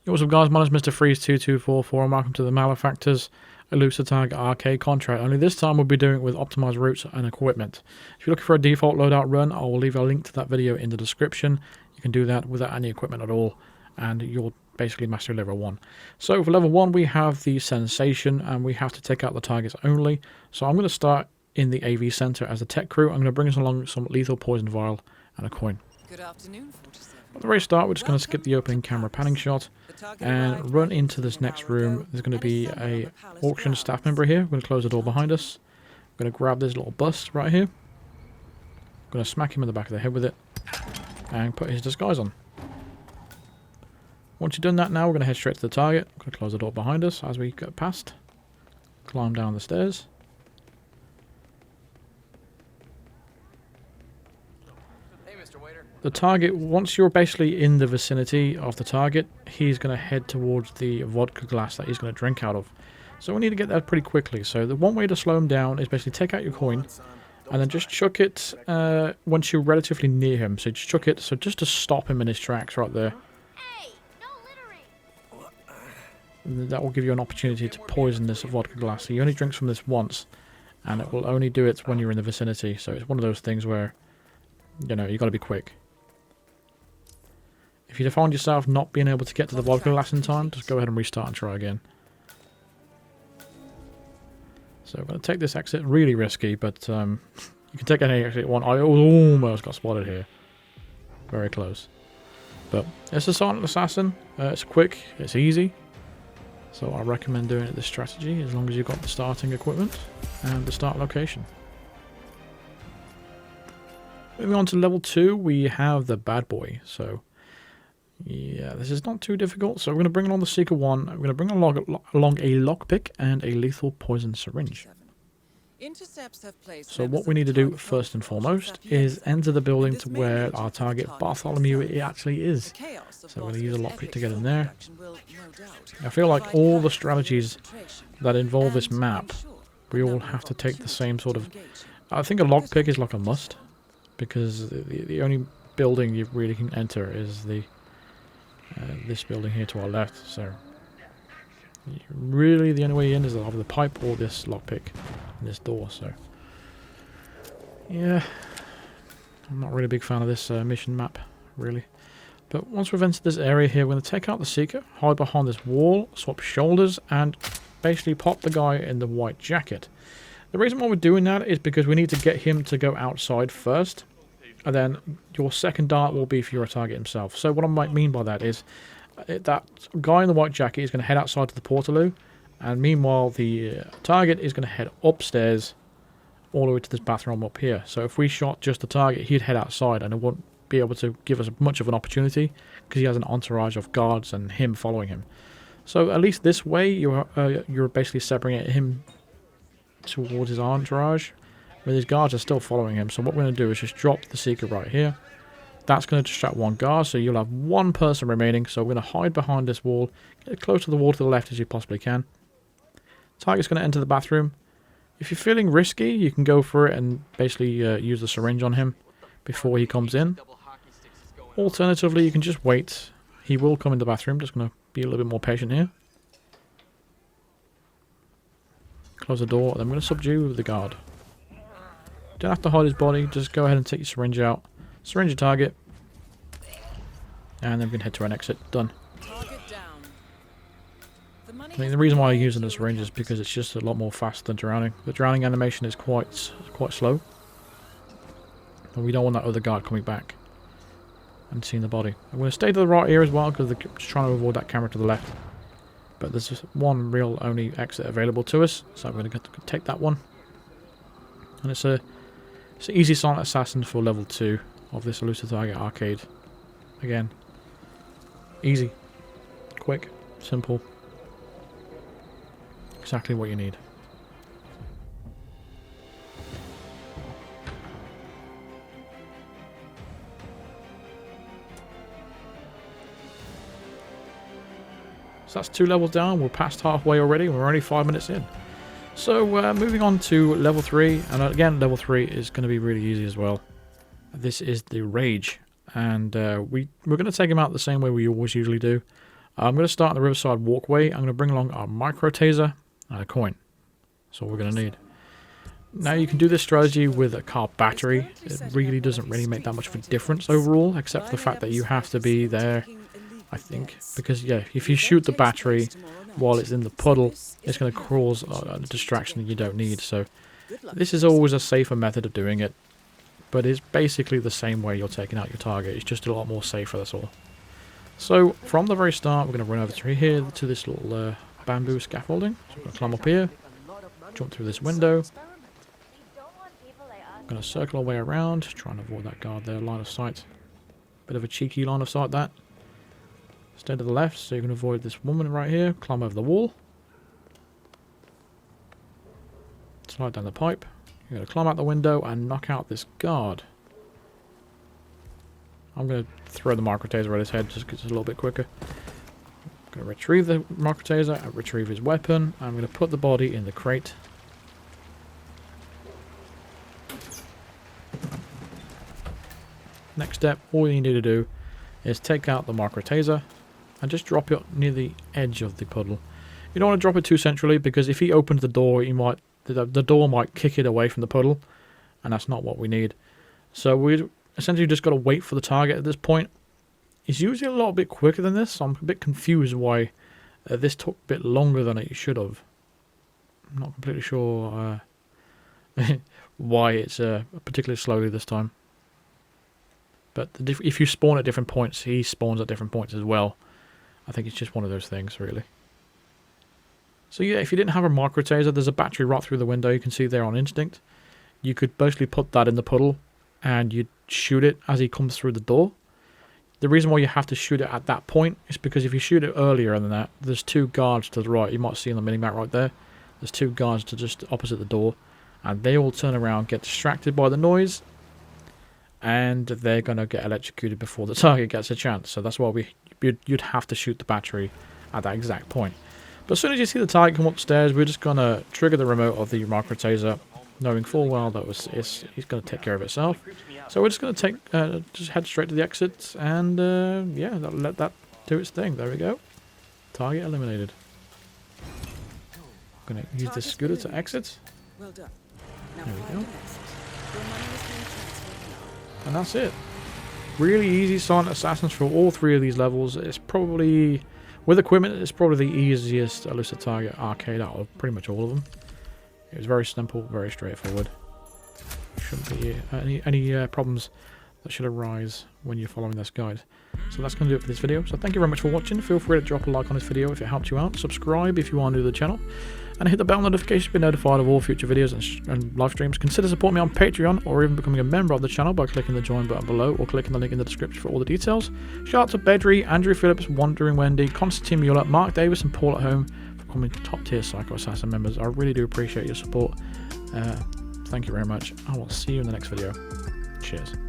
What's up guys, my name is Mr. Freeze2244 and welcome to the Malefactors Elusive Target Arcade contract. Only this time we'll be doing it with optimized routes and equipment. If you're looking for a default loadout run, I will leave a link to that video in the description. You can do that without any equipment at all and you'll basically master level 1. So for level 1 we have the sensation and we have to take out the targets only. So I'm going to start in the AV center as the tech crew. I'm going to bring us along some lethal poison vial and a coin. Good afternoon, 47. At the very start, we're just going to skip the opening camera panning shot and run into this next room. There's going to be a auction staff member here. We're going to close the door behind us. We're going to grab this little bust right here. We're going to smack him in the back of the head with it and put his disguise on. Once you've done that now, we're going to head straight to the target. We're going to close the door behind us as we go past. Climb down the stairs. The target, once you're basically in the vicinity of the target, he's going to head towards the vodka glass that he's going to drink out of. So we need to get that pretty quickly. So the one way to slow him down is basically take out your coin and then just chuck it once you're relatively near him. So just chuck it, so just to stop him in his tracks right there. Hey, no littering. That will give you an opportunity to poison this vodka glass. So he only drinks from this once and it will only do it when you're in the vicinity. So it's one of those things where, you know, you got to be quick. If you find yourself not being able to get to the vodka glass in time, just go ahead and restart and try again. So I'm going to take this exit, really risky, but you can take any exit you want. I almost got spotted here. Very close. But it's a silent assassin, it's quick, it's easy. So I recommend doing it this strategy as long as you've got the starting equipment and the start location. Moving on to level 2, we have the Badboy. So yeah, this is not too difficult. So we're going to bring along the Seeker 1. We're going to bring along a lockpick and a lethal poison syringe. So what we need to do first and foremost is enter the building to where our target Bartholomew actually is. So we're going to use a lockpick to get in there. I feel like all the strategies that involve this map, we all have to take the same sort of... I think a lockpick is like a must, because the only building you really can enter is the this building here to our left. So really the only way in is either the pipe or this lockpick and this door. So yeah, I'm not really a big fan of this mission map really. But once we've entered this area here, we're going to take out the Seeker, hide behind this wall, swap shoulders and basically pop the guy in the white jacket. The reason why we're doing that is because we need to get him to go outside first, and then your second dart will be for your target himself. So what I might mean by that is that guy in the white jacket is going to head outside to the portaloo, and meanwhile the target is going to head upstairs all the way to this bathroom up here. So if we shot just the target, he'd head outside and it wouldn't be able to give us much of an opportunity because he has an entourage of guards and him following him. So at least this way you're basically separating him towards his entourage, where his guards are still following him. So what we're going to do is just drop the Seeker right here. That's going to distract one guard, so you'll have one person remaining. So we're going to hide behind this wall, get as close to the wall to the left as you possibly can. Target's going to enter the bathroom. If you're feeling risky, you can go for it and basically use the syringe on him before he comes in. Alternatively, you can just wait. He will come in the bathroom. Just going to be a little bit more patient here. Close the door, then we're going to subdue the guard. Don't have to hide his body, just go ahead and take your syringe out. Syringe your target. And then we can head to an exit. Done. I mean, the reason why I'm using the syringe is because it's just a lot more fast than drowning. The drowning animation is quite slow. And we don't want that other guard coming back and seeing the body. I'm going to stay to the right here as well, because they're just trying to avoid that camera to the left. But there's just one real only exit available to us, so I'm going to take that one. And it's an easy silent assassin for level 2 of this Elusive Target arcade. Again, easy, quick, simple, exactly what you need. So that's 2 levels down. We're past halfway already. We're only 5 minutes in. So moving on to level 3, and again level 3 is going to be really easy as well. This is the Rage, and we're going to take him out the same way we always usually do. I'm going to start on the riverside walkway. I'm going to bring along our micro taser and a coin. That's all we're going to need. Now you can do this strategy with a car battery. It really doesn't really make that much of a difference overall, except for the fact that you have to be there, I think. Because yeah, if you shoot the battery while it's in the puddle, it's going to cause a distraction that you don't need. So this is always a safer method of doing it. But it's basically the same way you're taking out your target. It's just a lot more safer, that's all. So from the very start, we're going to run over to here to this little bamboo scaffolding. So we're going to climb up here, jump through this window. I'm going to circle our way around, try and avoid that guard there, line of sight. Bit of a cheeky line of sight, that. Stay to the left so you can avoid this woman right here. Climb over the wall. Slide down the pipe. You're going to climb out the window and knock out this guard. I'm going to throw the micro taser at his head just because it's a little bit quicker. I'm going to retrieve the micro taser and retrieve his weapon. I'm going to put the body in the crate. Next step, all you need to do is take out the micro taser and just drop it near the edge of the puddle. You don't want to drop it too centrally because if he opens the door, the door might kick it away from the puddle, and that's not what we need. So we essentially just got to wait for the target at this point. It's usually a little bit quicker than this, so I'm a bit confused why this took a bit longer than it should have. I'm not completely sure why it's particularly slowly this time. But if you spawn at different points, he spawns at different points as well. I think it's just one of those things, really. So yeah, if you didn't have a micro taser, there's a battery right through the window. You can see there on instinct. You could basically put that in the puddle and you'd shoot it as he comes through the door. The reason why you have to shoot it at that point is because if you shoot it earlier than that, there's two guards to the right. You might see on the mini-map right there. There's two guards to just opposite the door. And they all turn around, get distracted by the noise. And they're going to get electrocuted before the target gets a chance. So that's why you'd have to shoot the battery at that exact point. But as soon as you see the target come upstairs, we're just going to trigger the remote of the micro taser, knowing full well that he's going to take care of itself. So we're just going to just head straight to the exit, and yeah, let that do its thing. There we go. Target eliminated. I'm going to use this scooter to exit. There we go. And that's it. Really easy silent assassins for all three of these levels. It's probably, with equipment, it's probably the easiest elusive target arcade out of pretty much all of them. It was very simple, very straightforward. Shouldn't be any problems that should arise when you're following this guide. So that's going to do it for this video. So thank you very much for watching. Feel free to drop a like on this video if it helped you out. Subscribe if you are new to the channel. And hit the bell notification to be notified of all future videos and live streams. Consider supporting me on Patreon or even becoming a member of the channel by clicking the join button below or clicking the link in the description for all the details. Shout out to Bedry, Andrew Phillips, Wandering Wendy, Constantine Mueller, Mark Davis and Paul at Home for becoming top tier Psycho Assassin members. I really do appreciate your support. Thank you very much. I will see you in the next video. Cheers.